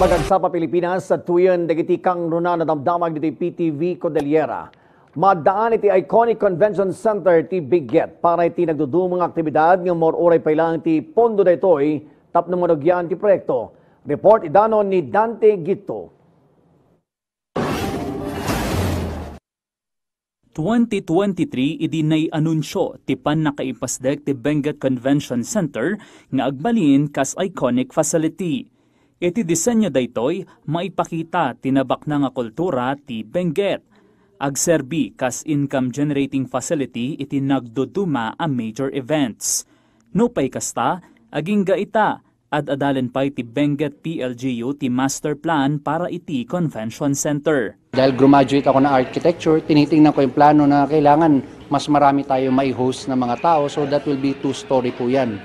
Magagsa pa Pilipinas sa tuyan dagiti kang runa na damdamag diti PTV Cordillera. Madaan iti iconic convention center ti Biget para iti nagdudumang aktibidad ng more oray pa ilang ti pondo daytoy tapno manugyan ti proyekto. Report idanon ni Dante Gito. 2023 idinay anunsyo ti pan nakaipasdek ti Benguet Convention Center nga agbalin kas iconic facility. Iti disenyo daytoy maipakita tinabak na nga kultura ti Benguet. Agserbi kas income generating facility iti nagduduma a major events. No pay kasta aging gaita ad-adalen pay ti Benguet PLGU ti master plan para iti convention center. Dahil graduate ako ng architecture, tinitingnan ko yung plano na kailangan mas marami tayo mai-host na mga tao, so that will be 2-story po yan.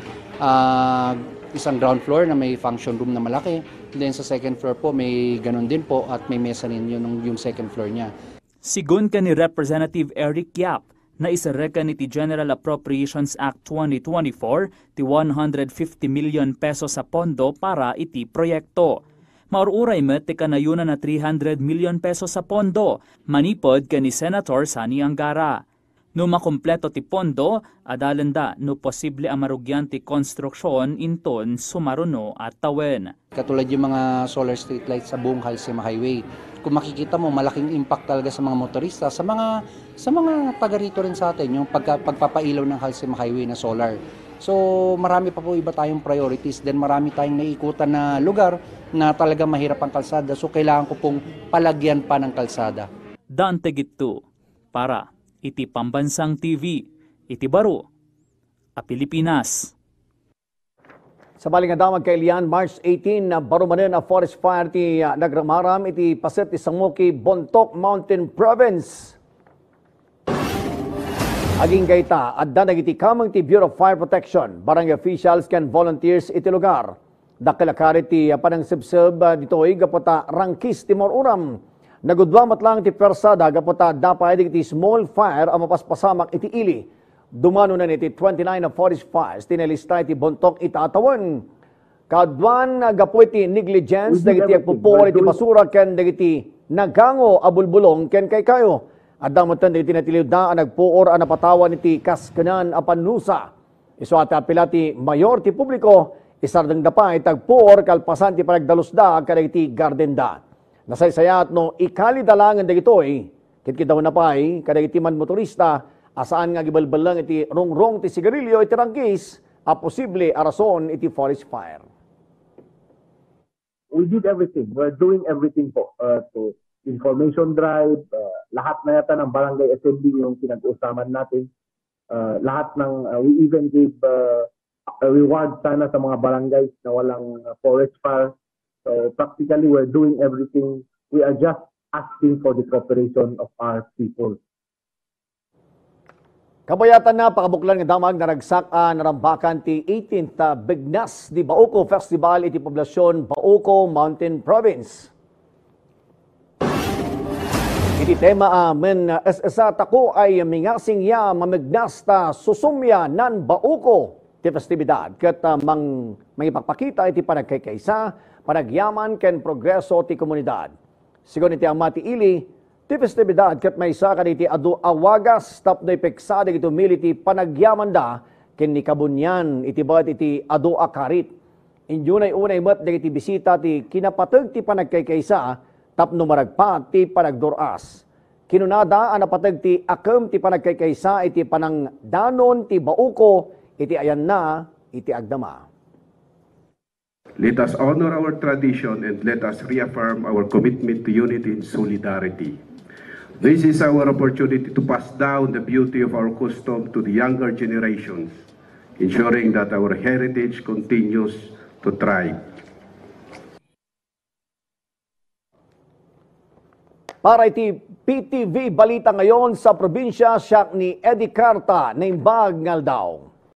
Isang ground floor na may function room na malaki, then sa second floor po may ganun din po at may mezzanine yung second floor niya. Sigun ka ni Representative Eric Yap, na isareka ni ti General Appropriations Act 2024 ti 150 million pesos sa pondo para iti proyekto. Maururay met ti kanayunan na 300 million pesos sa pondo, manipod ka ni Senator Sani Angara. No makumpleto ti pondo, adalanda no posible amarugyan ti konstruksyon inton sumaruno at tawen. Katulad yung mga solar street lights sa buong Halsema Highway. Kung makikita mo, malaking impact talaga sa mga motorista, sa mga taga rito rin sa atin, yung pagpapailaw ng Halsema Highway na solar. So marami pa po iba tayong priorities, then marami tayong naiikutan na lugar na talaga mahirap ang kalsada, so kailangan ko pong palagyan pa ng kalsada. Dante Gito, para iti Pambansang TV, iti Baro, a Pilipinas. Sa baling nga damag kay Lian, March 18 na barumanen a forest fire ti nagramaram iti paset ti Sangoki, Bontoc Mountain Province. Aging gaita, adda nagiti kamang ti Bureau of Fire Protection, barangay officials can volunteers iti lugar. Dakilakari ti panang sibsib ditoy gapota rangkis ti moruram. Nagudwamat lang ti persada gapota dapay ti small fire ang mapaspasamak iti ili. Dumano na niti 29 na forest fires tinalistay ti Bontoc itatawan. Kadwan gapu iti negligence dagiti agpupuri ti basura ken dagiti nagango abulbulong ken kay kayo. Addamotan dagiti natiliwdaan nagpuor a napatawan iti kaskanan a panusa. Isu ati apila ti mayor ti publiko isardeng dapay tagpuor kalpasan ti panagdalusda kadagiti gardenda. Nasaysayat no ikalidalangan dagitoy ket kidaw na pay kadagiti man motorista asaan nga gibalbalang iti rongrong ti sigarilyo iti rangkis a posible a rason iti forest fire. We did everything. We're doing everything po. To information drive, lahat na yata ng barangay assembly yung pinag-usapan natin. Lahat ng, we even gave a reward sana sa mga barangays na walang forest fire. So practically we're doing everything. We are just asking for the cooperation of our people. Kabayatan na pakabuklan nga damag naragsak narambakan ti 18th Bignas di Bauco Festival iti poblasyon Bauco Mountain Province. Iti tema men esa tako ay mingasing ya mamignas ta susumya nan Bauco ti festibidad ket mangipakpakita iti panagkaykaysa, panagyaman ken progreso ti komunidad. Sigon iti amati ili ti festibidad ket maysa kaditi adu awagas tapno ipeksa dagiti militi panagyaman da ken ni kabunyan iti bat iti adu akarit. Injunay unay met dagiti bisita ti kinapateg ti panagkaykaysa tapno maragpa ti panagduras. Kinunada a napateg ti akem ti panagkaykaysa iti panangdanon ti Bauco iti ayan na iti agdama. Let us honor our tradition and let us reaffirm our commitment to unity and solidarity. This is our opportunity to pass down the beauty of our custom to the younger generations, ensuring that our heritage continues to thrive. Para iti PTV Balita ngayon sa probinsya, siya ni Eddie Carta na imbag ngal daw.